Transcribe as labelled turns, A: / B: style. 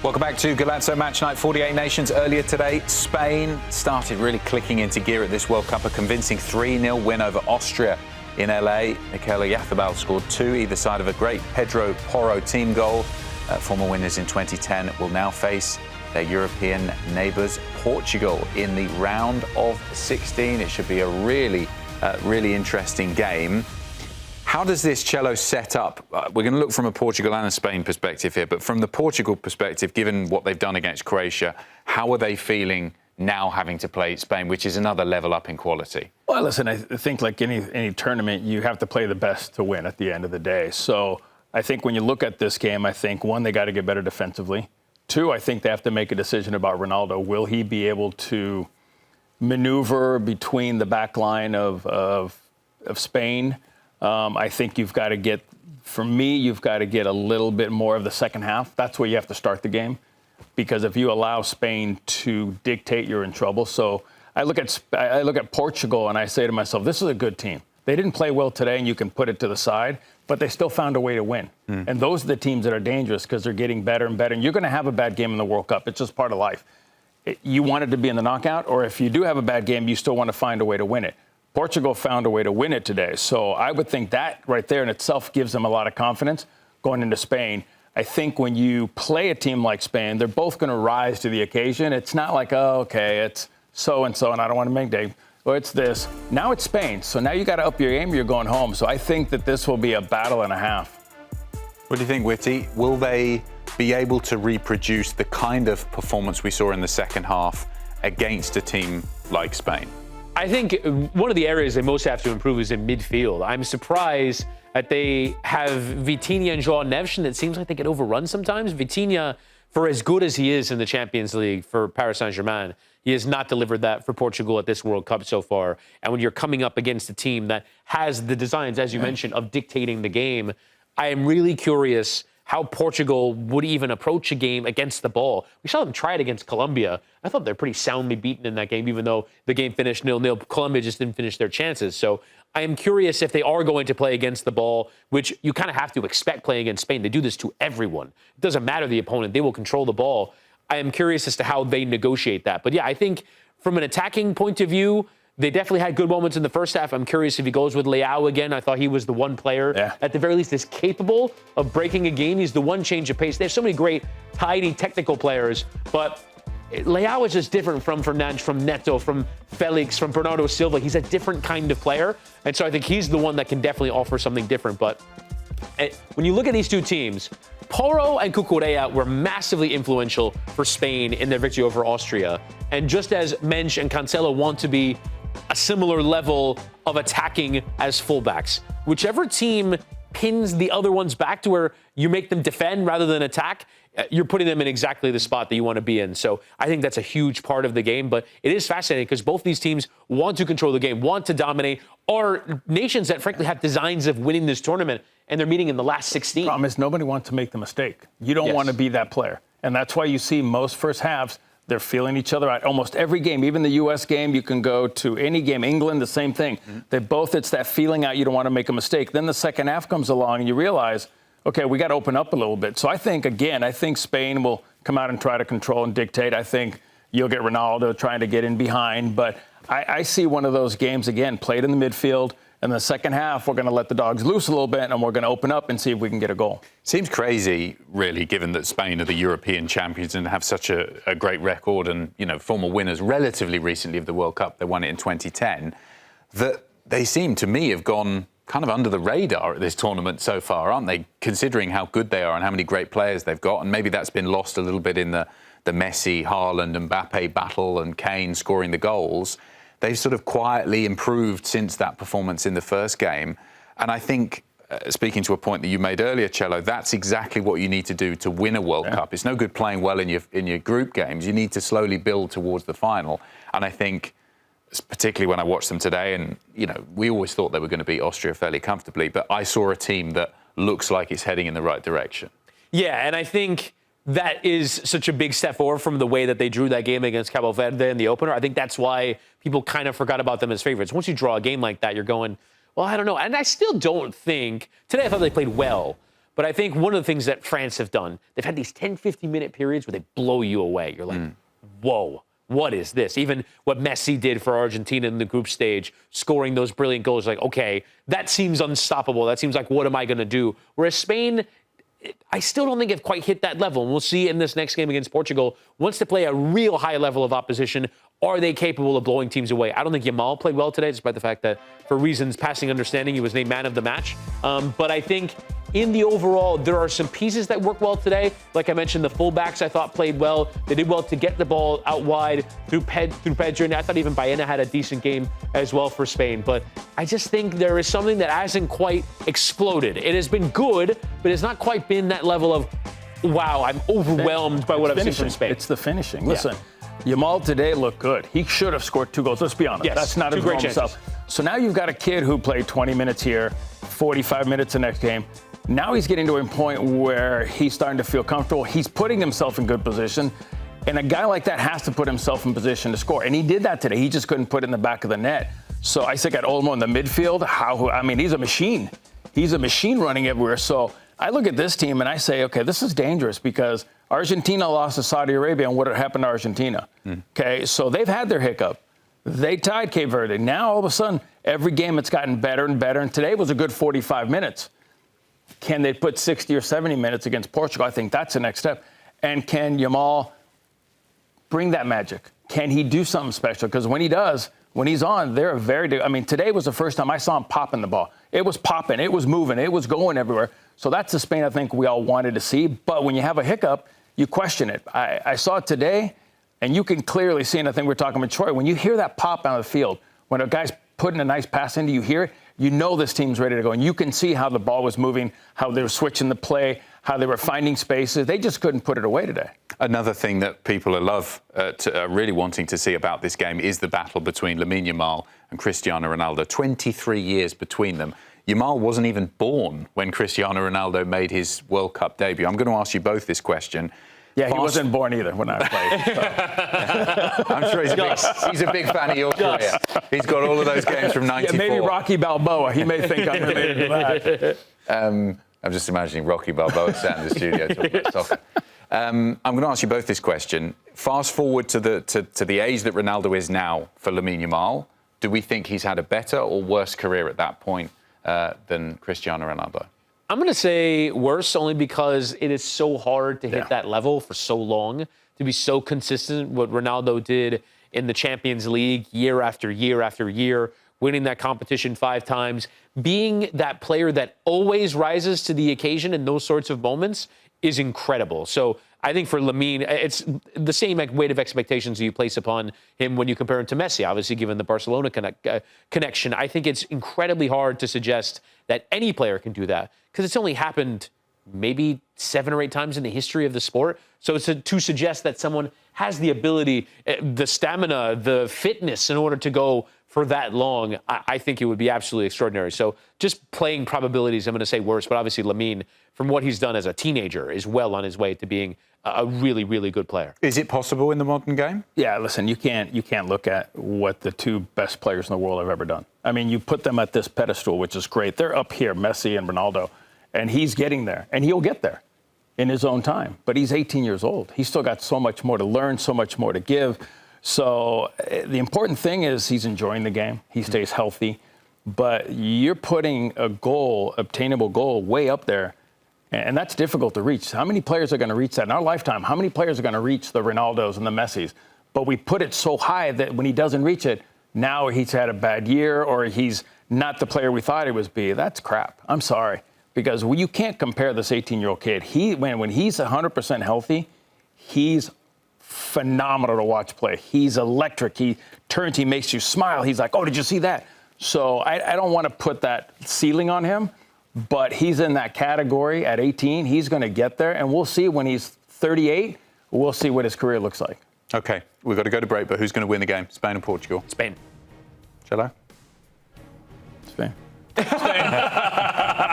A: Welcome back to Golazo Match Night 48 Nations. Earlier today, Spain started really clicking into gear at this World Cup. A convincing 3-0 win over Austria in LA. Michaela Yathobal scored two either side of a great Pedro Porro team goal. Former winners in 2010 will now face their European neighbours, Portugal, in the round of 16. It should be a really interesting game. How does this, Cello, set up? We're going to look from a Portugal and a Spain perspective here, but from the Portugal perspective, given what they've done against Croatia, how are they feeling now having to play Spain, which is another level up in quality?
B: Well, listen, I think like any tournament, you have to play the best to win at the end of the day. So I think when you look at this game, I think, one, they got to get better defensively. Two, I think they have to make a decision about Ronaldo. Will he be able to maneuver between the back line of Spain? I think you've got to get a little bit more of the second half. That's where you have to start the game, because if you allow Spain to dictate, you're in trouble. So I look at Portugal and I say to myself, this is a good team. They didn't play well today, and you can put it to the side, but they still found a way to win. And those are the teams that are dangerous because they're getting better and better. And you're going to have a bad game in the World Cup. It's just part of life. You want it to be in the knockout, or if you do have a bad game, you still want to find a way to win it. Portugal found a way to win it today. So I would think that right there in itself gives them a lot of confidence going into Spain. I think when you play a team like Spain, they're both going to rise to the occasion. It's not like, oh, okay, it's so-and-so, and I don't want to make day. Or it's this. Now it's Spain. So now you got to up your game or you're going home. So I think that this will be a battle and a half.
A: What do you think, Whitty? Will they be able to reproduce the kind of performance we saw in the second half against a team like Spain?
C: I think one of the areas they most have to improve is in midfield. I'm surprised that they have Vitinha and João Neves, and it seems like they get overrun sometimes. Vitinha, for as good as he is in the Champions League for Paris Saint-Germain, he has not delivered that for Portugal at this World Cup so far. And when you're coming up against a team that has the designs, as you mentioned, of dictating the game, I am really curious how Portugal would even approach a game against the ball. We saw them try it against Colombia. I thought they're pretty soundly beaten in that game, even though the game finished 0-0. Colombia just didn't finish their chances. So I am curious if they are going to play against the ball, which you kind of have to expect playing against Spain. They do this to everyone. It doesn't matter the opponent. They will control the ball. I am curious as to how they negotiate that. But yeah, I think from an attacking point of view, they definitely had good moments in the first half. I'm curious if he goes with Leao again. I thought he was the one player, at the very least, is capable of breaking a game. He's the one change of pace. They have so many great, tidy, technical players, but Leao is just different from Fernandes, from Neto, from Felix, from Bernardo Silva. He's a different kind of player, and so I think he's the one that can definitely offer something different. But when you look at these two teams, Porro and Cucurella were massively influential for Spain in their victory over Austria. And just as Mensch and Cancelo want to be a similar level of attacking as fullbacks, whichever team pins the other ones back to where you make them defend rather than attack, you're putting them in exactly the spot that you want to be in. So I think that's a huge part of the game. But it is fascinating because both these teams want to control the game, want to dominate, are nations that frankly have designs of winning this tournament, and they're meeting in the last 16.
B: The problem is nobody wants to make the mistake. You don't want to be that player. And that's why you see most first halves, they're feeling each other out. Almost every game, even the U.S. game, you can go to any game. England, the same thing. It's that feeling out, you don't want to make a mistake. Then the second half comes along and you realize, okay, we got to open up a little bit. So I think Spain will come out and try to control and dictate. I think you'll get Ronaldo trying to get in behind. But I see one of those games, again, played in the midfield. In the second half, we're going to let the dogs loose a little bit, and we're going to open up and see if we can get a goal.
A: Seems crazy, really, given that Spain are the European champions and have such a great record and, former winners relatively recently of the World Cup. They won it in 2010. That they seem, to me, have gone kind of under the radar at this tournament so far, aren't they? Considering how good they are and how many great players they've got. And maybe that's been lost a little bit in the Messi, Haaland, Mbappe battle and Kane scoring the goals. They've sort of quietly improved since that performance in the first game. And I think, speaking to a point that you made earlier, Cello, that's exactly what you need to do to win a World Cup. It's no good playing well in your group games. You need to slowly build towards the final. And I think, particularly when I watched them today, and, we always thought they were going to beat Austria fairly comfortably, but I saw a team that looks like it's heading in the right direction.
C: Yeah, and I think that is such a big step forward from the way that they drew that game against Cabo Verde in the opener. I think that's why people kind of forgot about them as favorites. Once you draw a game like that, you're going, well, I don't know. And I still don't think, today I thought they played well, But I think one of the things that France have done, they've had these 10, 15-minute periods where they blow you away. You're like, whoa, what is this? Even what Messi did for Argentina in the group stage, scoring those brilliant goals, like, okay, that seems unstoppable. That seems like, what am I going to do? Whereas Spain, I still don't think have quite hit that level. And we'll see in this next game against Portugal, wants to play a real high level of opposition. Are they capable of blowing teams away? I don't think Yamal played well today, despite the fact that, for reasons passing understanding, he was named man of the match. But I think in the overall, there are some pieces that work well today. Like I mentioned, the fullbacks I thought played well. They did well to get the ball out wide through Pedro. And I thought even Baena had a decent game as well for Spain. But I just think there is something that hasn't quite exploded. It has been good, but it's not quite been that level of, wow, I'm overwhelmed by what I've seen from Spain.
B: It's the finishing. Listen, Yamal today looked good. He should have scored 2 goals. Let's be honest.
C: Yes,
B: that's not his normal self. So now you've got a kid who played 20 minutes here, 45 minutes the next game. Now he's getting to a point where he's starting to feel comfortable. He's putting himself in good position. And a guy like that has to put himself in position to score. And he did that today. He just couldn't put it in the back of the net. So I think at Olmo in the midfield, he's a machine. He's a machine running everywhere. So I look at this team and I say, okay, this is dangerous because Argentina lost to Saudi Arabia, and what had happened to Argentina? Okay, so they've had their hiccup. They tied Cape Verde. Now, all of a sudden, every game it's gotten better and better, and today was a good 45 minutes. Can they put 60 or 70 minutes against Portugal? I think that's the next step. And can Yamal bring that magic? Can he do something special? Because when he does, when he's on, they're today was the first time I saw him popping the ball. It was popping, it was moving, it was going everywhere. So that's the Spain I think we all wanted to see. But when you have a hiccup, you question it. I saw it today, and you can clearly see, and I think we're talking with Troy, when you hear that pop out of the field, when a guy's putting a nice pass into you, hear it, you know this team's ready to go. And you can see how the ball was moving, how they were switching the play, how they were finding spaces. They just couldn't put it away today.
A: Another thing that people really wanting to see about this game is the battle between Lamine Yamal and Cristiano Ronaldo. 23 years between them. Yamal wasn't even born when Cristiano Ronaldo made his World Cup debut. I'm going to ask you both this question.
B: Yeah, he wasn't born either when I played. So.
A: I'm sure he's a big fan of your career. He's got all of those games from '94.
B: Yeah, maybe Rocky Balboa. He may think I'm related to that.
A: I'm just imagining Rocky Balboa sat in the studio talking about soccer. I'm going to ask you both this question. Fast forward to the age that Ronaldo is now for Lamine Yamal. Do we think he's had a better or worse career at that point than Cristiano Ronaldo?
C: I'm going to say worse only because it is so hard to hit that level for so long, to be so consistent. What Ronaldo did in the Champions League year after year after year, winning that competition 5 times, being that player that always rises to the occasion in those sorts of moments is incredible. So I think for Lamine, it's the same weight of expectations you place upon him when you compare him to Messi, obviously, given the Barcelona connection. I think it's incredibly hard to suggest that any player can do that because it's only happened maybe 7 or 8 times in the history of the sport. So to suggest that someone has the ability, the stamina, the fitness in order to go for that long, I think it would be absolutely extraordinary. So just playing probabilities, I'm going to say worse, but obviously Lamine, from what he's done as a teenager, is well on his way to being a really, really good player.
A: Is it possible in the modern game?
B: Yeah, listen, you can't look at what the 2 best players in the world have ever done. I mean, you put them at this pedestal, which is great. They're up here, Messi and Ronaldo, and he's getting there, and he'll get there in his own time. But he's 18 years old. He's still got so much more to learn, so much more to give. So the important thing is he's enjoying the game. He stays healthy. But you're putting a goal, obtainable goal, way up there. And that's difficult to reach. How many players are going to reach that in our lifetime? How many players are going to reach the Ronaldos and the Messis? But we put it so high that when he doesn't reach it, now he's had a bad year or he's not the player we thought he was be. That's crap. I'm sorry. Because you can't compare this 18-year-old kid. When he's 100% healthy, he's phenomenal to watch play. He's electric. He turns, he makes you smile. He's like, oh, did you see that? So I don't want to put that ceiling on him, but he's in that category at 18. He's going to get there, and we'll see when he's 38. We'll see what his career looks like.
A: OK, we've got to go to break, but who's going to win the game? Spain or Portugal?
C: Spain.
A: Shall I?
B: Spain.